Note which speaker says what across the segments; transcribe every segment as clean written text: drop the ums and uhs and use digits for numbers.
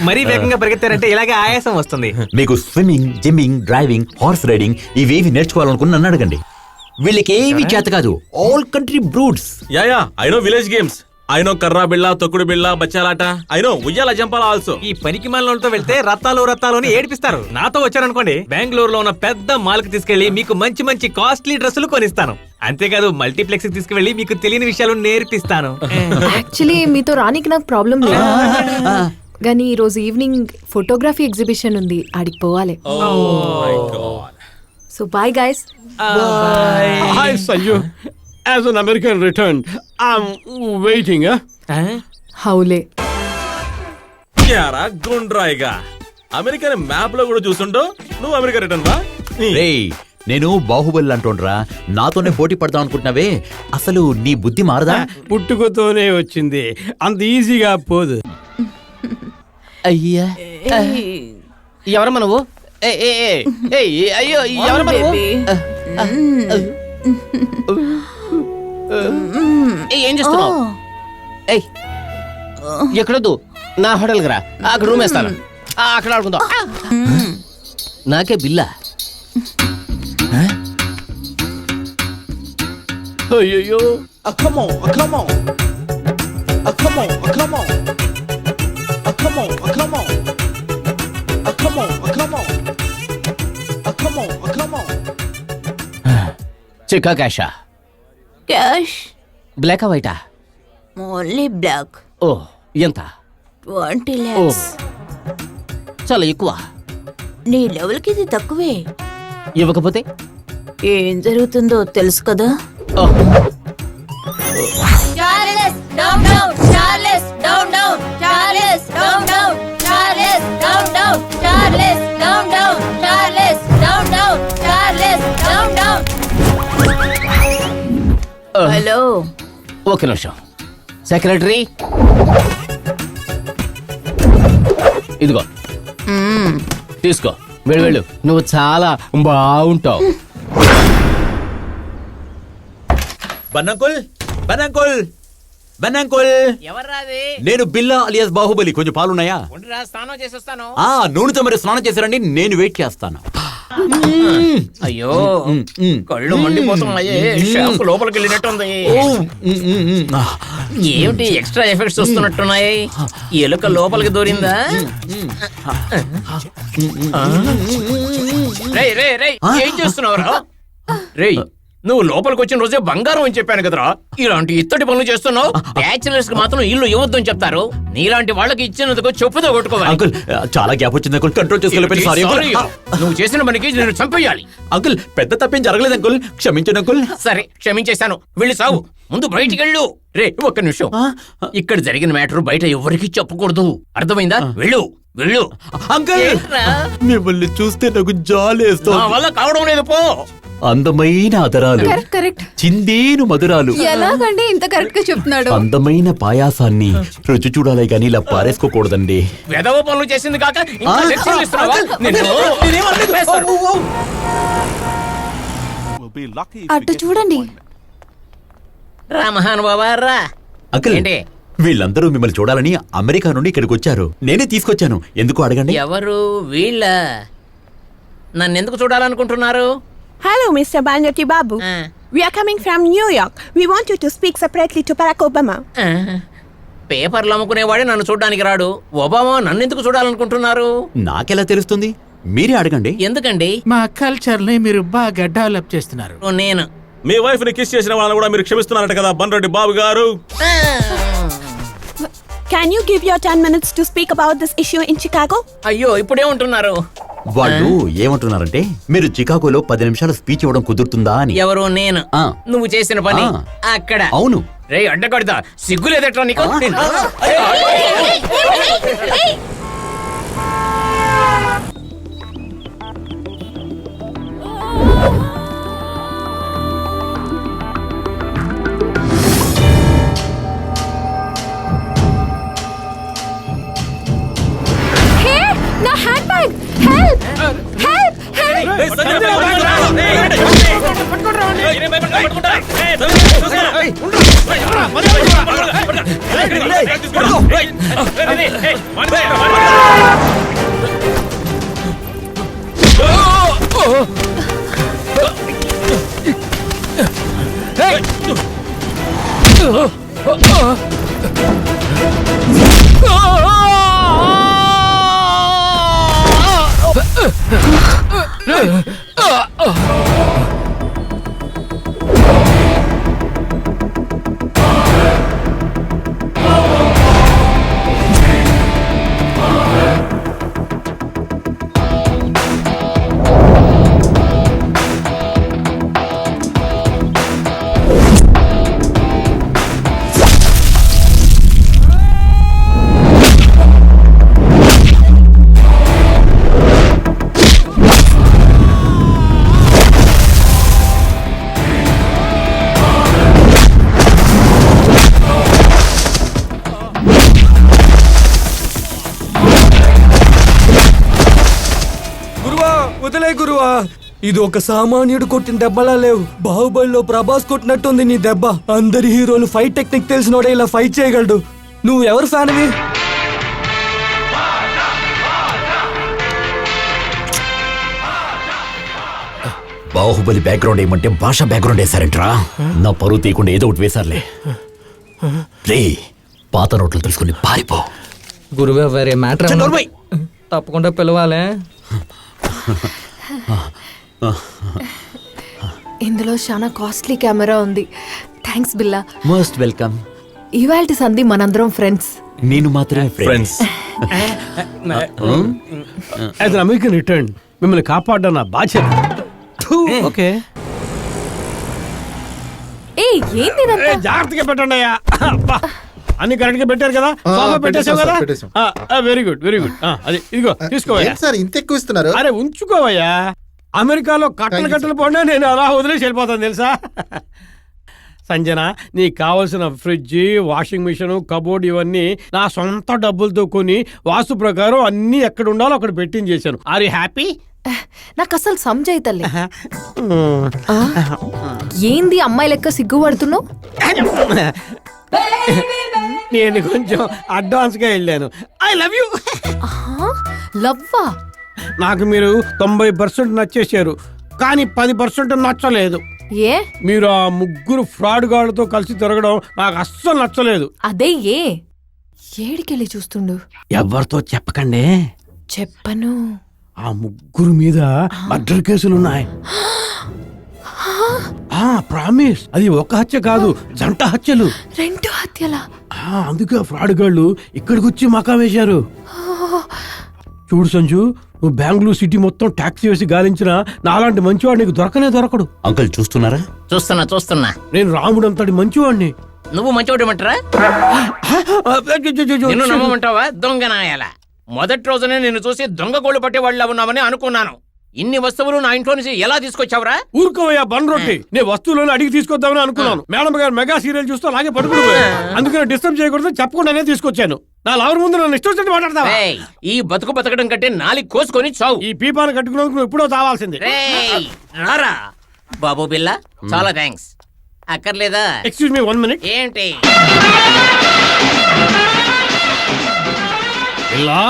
Speaker 1: మరీ వేగంగా పరిగెత్తారంటే ఇలాగే ఆయాసం వస్తుంది.
Speaker 2: మీకు swimming, gymming, driving, horse riding ఇవేవి నేర్చుకోవాలనుకుని నన్ను అడగండి. వీళ్ళకి ఏవి చేత కాదు. All country brutes.
Speaker 3: Yeah I know village games. I know కర్రా బిళ్ళ, తొక్కుడు బిళ్ళ, బచ్చాలాట. ఐ నో ఉయ్యాల జంపాల ఆల్సో.
Speaker 1: ఈ పనికి మాలతో వెళ్తే రత్తాలు అని ఏడిపిస్తారు. నాతో వచ్చారనుకోండి, బెంగళూరులో ఉన్న పెద్ద మాల్ కి తీసుకెళ్లి మీకు మంచి మంచి కాస్ట్లీ డ్రెస్సులు కొనిస్తాను. అంతేకాదు మల్టీప్లెక్స్ కి తీసుకువెళ్లి మీకు తెలియని విషయాలు నేర్పిస్తాను.
Speaker 4: యాక్చువల్లీ మీతో రానికి నాకు ప్రాబ్లం లేదు, కానీ ఈ రోజు ఈవినింగ్ ఫోటోగ్రఫీ ఎగ్జిబిషన్ ఉంది, ఆడికి పోవాలి. So bye guys.
Speaker 5: Hi, Sanju. As an American returned, I'm waiting,
Speaker 4: హౌలే
Speaker 3: యారా గుండ్రాయిగా అమెరికన్ మ్యాప్ లో కూడా చూస్తుంటావు. నువ్వు అమెరికా రిటర్న్ వా?
Speaker 2: రేయ్, నేను బాహుబలి అంటోండ్రా. నాతోనే పోటీ పడదాం అనుకుంటున్నావే. అసలు నీ బుద్ధి మారదా?
Speaker 5: పుట్టుకతోనే వచ్చింది, అంత ఈజీగా పోదు.
Speaker 6: అయ్యా, ఎవరమ్మా నువ్వు? అయ్యో, ఎవరమ్మా నువ్వు? ఏం చేస్తున్నావు? ఎక్కడొద్దు, నా హోటల్కి రా, అక్కడ రూమ్ వేస్తాను, అక్కడ ఆడుకుందాం. నాకే బిల్లా?
Speaker 5: అయ్యో, come on, come on, come on, come on, come on, come on, come on, come on, come on, come on.
Speaker 6: చెక్కా క్యాషా?
Speaker 7: క్యాష్.
Speaker 6: బ్లాకా వైటా?
Speaker 7: Only black.
Speaker 6: ఓ, ఎంత?
Speaker 7: 20 lakhs.
Speaker 6: చాలా ఎక్కువ.
Speaker 7: నీ లెవెల్కి ఇది తక్కువే.
Speaker 6: ఇవ్వకపోతే
Speaker 7: ఏం జరుగుతుందో తెలుసు కదా.
Speaker 8: Charles, down, down. Charles, down, down. Charles, down, down. Charles, down, down. Charles, down, down. Charles, down, down. Charles, down, down.
Speaker 7: Hello,
Speaker 6: ఒక నిమిషం. సెక్రటరీ, ఇదిగో తీసుకో, వెళ్ళు. నువ్వు చాలా బాగుంటావు.
Speaker 2: బన్నంకుల్, బన్నంకుల్, బన్నంకుల్.
Speaker 6: ఎవర్రాది?
Speaker 2: నేను బిల్లా అలియాస్ బాహుబలి. కొంచెం పాలున్నాయా?
Speaker 6: స్నానం చేసి వస్తాను.
Speaker 2: నూనెతో మరి స్నానం చేశారండి. నేను వెయిట్ చేస్తాను.
Speaker 6: అయ్యో, కళ్ళు మండిపోతున్నాయి. షాప్ లోపలికి వెళ్ళినట్టుంది. ఏమిటి ఎక్స్ట్రా ఎఫెక్ట్స్ వస్తున్నట్టున్నాయి? ఎలుక లోపలికి దూరిందా? రేయ్ రేయ్ రేయ్, ఏం చేస్తున్నావురా? రేయ్, నువ్వు లోపలికి వచ్చిన రోజే బంగారం అని చెప్పాను కదరా. ఇలాంటి ఇత్తడి పనులు చేస్తున్నావు. బ్యాచిలర్స్ కి మాత్రం ఇల్లు ఇవ్వద్దని చెప్తారు. నీలాంటి వాళ్ళకి ఇచ్చినందుకు చెప్పుతో కొట్టుకోవాలి.
Speaker 2: అంకుల్, చాలా గ్యాప్ వచ్చింది అంకుల్. కంట్రోల్ చేసుకోలేకపోయింది. Sorry uncle.
Speaker 6: నువ్వు చేసిన పనికి నేను చంపేయాలి.
Speaker 2: అంకుల్, పెద్ద తప్పేం జరగలేదు అంకుల్. క్షమించండి అంకుల్.
Speaker 6: సరే, క్షమించేశాను. వెళ్ళి సావు. ముందు బయటికి వెళ్ళు. రే, ఒక్క నిమిషం. ఇక్కడ జరిగిన మ్యాటర్ బయట ఎవరికి చెప్పకూడదు, అర్థమైందా? వెళ్ళు వెళ్ళు.
Speaker 2: అంకుల్, మిమ్మల్ని చూస్తే నాకు జాలేస్తుంది.
Speaker 6: నా వల్ల కావడం లేదు, పో.
Speaker 2: అందమైన అదరాలు,
Speaker 4: కరెక్ట్.
Speaker 2: చిందేను మధురాలు.
Speaker 4: ఎలాగండి ఇంత కరెక్ట్ గా చెప్తున్నాడు?
Speaker 2: అందమైన పాయాసాన్ని రుచి చూడాలి కానీ ఇలా పారేసుకోకూడదండి.
Speaker 6: వెధవ పనులు చేసింది కాక ఇంకా లెక్చర్లు ఇస్తున్నావా?
Speaker 4: అటు చూడండి.
Speaker 6: రా మహానుభావా, రా.
Speaker 2: అంకుల్,
Speaker 6: ఏంటి?
Speaker 2: వీళ్ళందరూ మిమ్మల్ని చూడాలని అమెరికా నుండి ఇక్కడికి వచ్చారు. నేనే తీసుకొచ్చాను. ఎందుకు అడగండి?
Speaker 6: ఎవరు వీళ్ళ? నన్ను ఎందుకు చూడాలనుకుంటున్నారు?
Speaker 9: Hello, Mr. Banjoti Babu. We are coming from New York. We want you to speak separately to Barack Obama.
Speaker 6: పేపర్లు అమ్ముకునేవాడే నన్ను చూడడానికి రాడు. ఒబామా నన్ను ఎందుకు చూడాలనుకుంటున్నారు?
Speaker 2: నాకెలా తెలుస్తుంది? మీరే అడగండి.
Speaker 6: ఎందుకండి?
Speaker 10: మా కల్చర్ ని మీరు బాగా డెవలప్ చేస్తున్నారు.
Speaker 6: నేను
Speaker 3: మీ వైఫ్ ని కిస్ చేసిన వాళ్ళని కూడా మీరు క్షమిస్తున్నారట కదా బన్రెడ్డి బాబు గారు.
Speaker 9: Can you give your 10 minutes to speak about this issue in Chicago?
Speaker 6: అయ్యో, ఇప్పుడేమంటున్నారు?
Speaker 2: వాళ్ళు ఏమంటున్నారంటే మీరు చికాగోలో 10 నిమిషాలు స్పీచ్ ఇవ్వడం కుదురుతుందా అని.
Speaker 6: ఎవరు? నేను. నువ్వు చేసిన పని అక్కడ.
Speaker 2: అవును.
Speaker 6: రే అడ్డకడతా, సిగ్గు లేదట్రా నీకు?
Speaker 4: నా hand bag. Help help help.
Speaker 11: వదిలే గురువా, ఇది ఒక సామాన్యుడు కొట్టిన దెబ్బలా లేవు. బాహుబలిలో ప్రభాస్ కొట్టినట్టుంది నీ దెబ్బ. అందరి హీరోలు ఫైట్ టెక్నిక్ తెలిసినోడే ఇలా ఫైట్ చేయగలడు. నువ్వు ఎవరు ఫ్యాన్వి?
Speaker 2: బాహుబలి బ్యాక్గ్రౌండ్ ఏమంటే భాష బ్యాక్గ్రౌండ్ వేసారంట్రా. నా పరువు తీయకుండా ఏదో ఒకటి వేశారులే. రే, పాత నోట్లు తెలుసుకుని పారిపో.
Speaker 11: గురువే వేరే మ్యాటర్ తప్పకుండా పిలవాలే.
Speaker 4: ఇందులో చాలా కాస్ట్లీ కెమెరా ఉంది. థ్యాంక్స్ బిల్లా.
Speaker 2: Most welcome.
Speaker 4: ఇవాల్టి సంధి మనందరం ఫ్రెండ్స్.
Speaker 2: నేను మాత్రమే ఫ్రెండ్స్.
Speaker 11: యాజ్ అమెరికన్ రిటర్న్ మిమ్మల్ని కాపాడడం నా బాధ్యత. ఓకే,
Speaker 4: ఏ ఏంది ఇదంతా?
Speaker 11: జాగ్రత్తగా పెట్టండి అయ్యా. అన్ని కరెక్ట్ గా పెట్టారు కదా? పెట్టేసావు కదా? Very good, very good. అది ఇదిగో తీసుకోవయ్యా.
Speaker 5: సార్ ఇంత ఎక్కువ ఇస్తున్నారు?
Speaker 11: అరే ఉంచుకోవయ్యా. అమెరికాలో కట్టలు కట్టలు పోయినా నేను అలా వదిలేసి వెళ్ళిపోతాను తెలుసా. సంజన, నీకు కావాల్సిన ఫ్రిడ్జ్, వాషింగ్ మిషన్, కబోర్డ్ ఇవన్నీ నా సొంత డబ్బులతో కొని వాస్తు ప్రకారం అన్ని ఎక్కడ ఉండాలో అక్కడ పెట్టించేశాను. Are you happy?
Speaker 4: నాకు అసలు సంజయితలే. ఏంది అమ్మాయి లెక్క సిగ్గుపడుతున్నావు?
Speaker 11: నేను కొంచెం అడ్వాన్స్ గా వెళ్ళాను. I love you.
Speaker 4: లవ్వా?
Speaker 11: నాకు మీరు 90% నచ్చేసారు, కానీ 10% నచ్చలేదు.
Speaker 4: ఏ?
Speaker 11: మీరు ఆ ముగ్గురు ఫ్రాడ్ గాళ్ళతో కలిసి తిరగడం నాకు అస్సలు నచ్చలేదు.
Speaker 4: అదే ఏ? ఏడికెళ్ళి చూస్తుండు?
Speaker 11: ఎవరితో చెప్పకండి.
Speaker 4: చెప్పను.
Speaker 11: ఆ ముగ్గురు మీద మర్డర్ కేసులున్నాయి. ప్రామిస్, అది ఒక హత్య కాదు, జంట హత్యలు.
Speaker 4: 2 హత్యలా?
Speaker 11: అందుకే ఫ్రాడ్ గాళ్ళు ఇక్కడికి వచ్చి మకాం వేశారు. చూడు సంజు, నువ్వు బెంగళూరు సిటీ మొత్తం టాక్సీ వేసి గాలించినా నాలాంటి మంచివాడు నీకు దొరకనే దొరకడు.
Speaker 2: అంకుల్ చూస్తున్నారా?
Speaker 6: చూస్తున్నా.
Speaker 11: నేను రాముడు అంతటి మంచివాడిని.
Speaker 6: నువ్వు మంచివాడమంటారా? నిన్ను నమ్మమంటావా? దొంగ నాయాల. మొదటి రోజునే నిన్ను చూసి దొంగ గోళ్ళు పట్టే వాళ్ళ ఉన్నామని అనుకున్నాను. ఇన్ని వస్తువులు నా ఇంట్లో నుంచి ఎలా తీసుకొచ్చావురా?
Speaker 11: ఊరుకోవయ్యా బన్ రొట్టి. నేను వస్తువులను అడిగి తీసుకొద్దామని అనుకున్నాను. మేడం గారు మెగా సీరియల్ చూస్తూ అలాగే పడుకుని, అందుకని డిస్టర్బ్ చేయకూడదు చెప్పకుండానే తీసుకొచ్చాను. నా లవర్ ముందు నన్ను ఇష్టం మాట్లాడతావా?
Speaker 6: ఈ బతుకు బతకడం కంటే నాలుగు కోసుకొని చావు.
Speaker 11: ఈ పీపాను కట్టుకున్నందుకు నువ్వు ఎప్పుడో తావాల్సింది.
Speaker 6: రారా బాబు బిల్ల, చాలా థ్యాంక్స్. అక్కర్లేదా?
Speaker 11: Excuse me 1 minute.
Speaker 6: ఏంటి
Speaker 11: ఇలా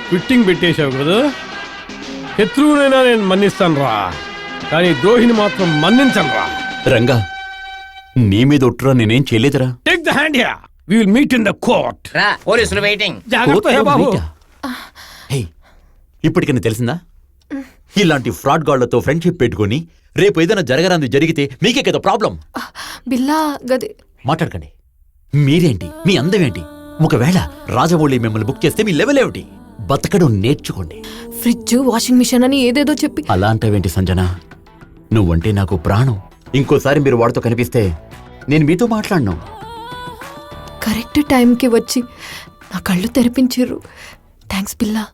Speaker 11: ఫిట్టింగ్ పెట్టేశావు కదా? శత్రువునైనా నేను మన్నిస్తాను రా, కానీ ద్రోహిని మాత్రం మన్నించను రా.
Speaker 2: రంగా, నీ మీద ఒట్టురా, నేనేం చేయలేదురా.
Speaker 11: Take the hand here. We will meet in the court.
Speaker 6: రా, పోలీసులు వెయిటింగ్.
Speaker 11: జాగ్రత్త హే బాబు.
Speaker 2: ఇప్పటికైనా తెలిసిందా? ఇలాంటి ఫ్రాడ్ గాళ్లతో ఫ్రెండ్షిప్ పెట్టుకుని రేపు ఏదైనా జరగరాంది జరిగితే మీకే కదా ప్రాబ్లం.
Speaker 4: బిల్లా గది
Speaker 2: మాట్లాడకండి. మీరేంటి, మీ అందమేంటి? ఒకవేళ రాజమౌళి మిమ్మల్ని బుక్ చేస్తే మీ లెవెల్ ఏమిటి? బతకడం నేర్చుకోండి.
Speaker 4: ఫ్రిడ్జ్, వాషింగ్ మిషన్ అని ఏదేదో చెప్పి
Speaker 2: అలా అంటావేంటి సంజన? నువ్వంటే నాకు ప్రాణం. ఇంకోసారి మీరు వాడితో కనిపిస్తే నేను మీతో మాట్లాడను.
Speaker 4: కరెక్ట్ టైంకి వచ్చి నా కళ్ళు తెరిపించారు. థ్యాంక్స్ బిల్లా.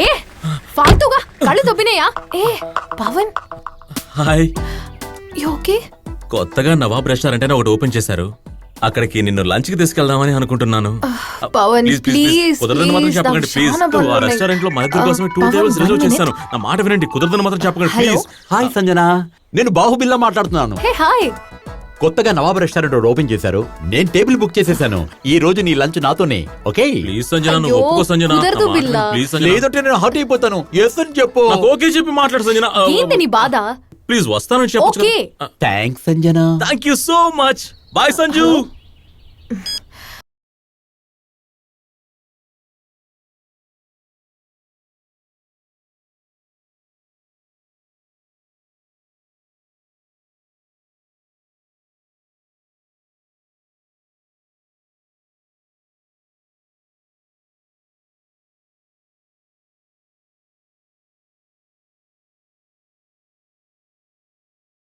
Speaker 4: ఏ ఫాల్తుగా కళ్ళు దొబ్బినాయా? ఏ పవన్,
Speaker 3: హాయ్.
Speaker 4: ఓకే?
Speaker 3: కొత్తగా నవాబ్ రెస్టారెంట్ అని ఒకటి ఓపెన్ చేశారు. అక్కడికి నిన్ను లంచ్ కి తీసుకెళ్దామని అనుకుంటున్నాను.
Speaker 4: పవన్ ప్లీజ్
Speaker 3: కుదరదని మాత్రం చెప్పకండి ప్లీజ్. ఆ రెస్టారెంట్ లో మన ఇద్దరి కోసమే 2 టేబుల్స్ రిజర్వ్ చేశాను. నా మాట వినండి, కుదరదని మాత్రం చెప్పకండి ప్లీజ్.
Speaker 2: హాయ్ సంజన, నేను బాహుబిల్లా మాట్లాడుతున్నాను.
Speaker 4: Hey hi.
Speaker 2: కొత్తగా నవాబ్ రెస్టారెంట్ ఓపెన్ చేశారు. నేను టేబుల్ బుక్ చేసేసాను. ఈ రోజు నీ లంచ్ నాతోనే, ఓకే?
Speaker 3: ప్లీజ్ సంజన, నువ్వు
Speaker 4: అయ్యో,
Speaker 3: ఒప్పుకో సంజన.
Speaker 4: కుదరదు బిల్లా.
Speaker 3: ప్లీజ్ సంజన.
Speaker 2: లేదంటే నేను హర్ట్ అయిపోతాను. ఎస్ అని చెప్పు.
Speaker 3: నాకు ఓకే చెప్పి మాట్లాడు సంజన.
Speaker 4: ఏంటి నీ బాధ?
Speaker 3: ప్లీజ్ వస్తానని చెప్పు.
Speaker 4: Okay.
Speaker 2: Thanks Sanjana.
Speaker 3: Thank you so much. Bye Sanju.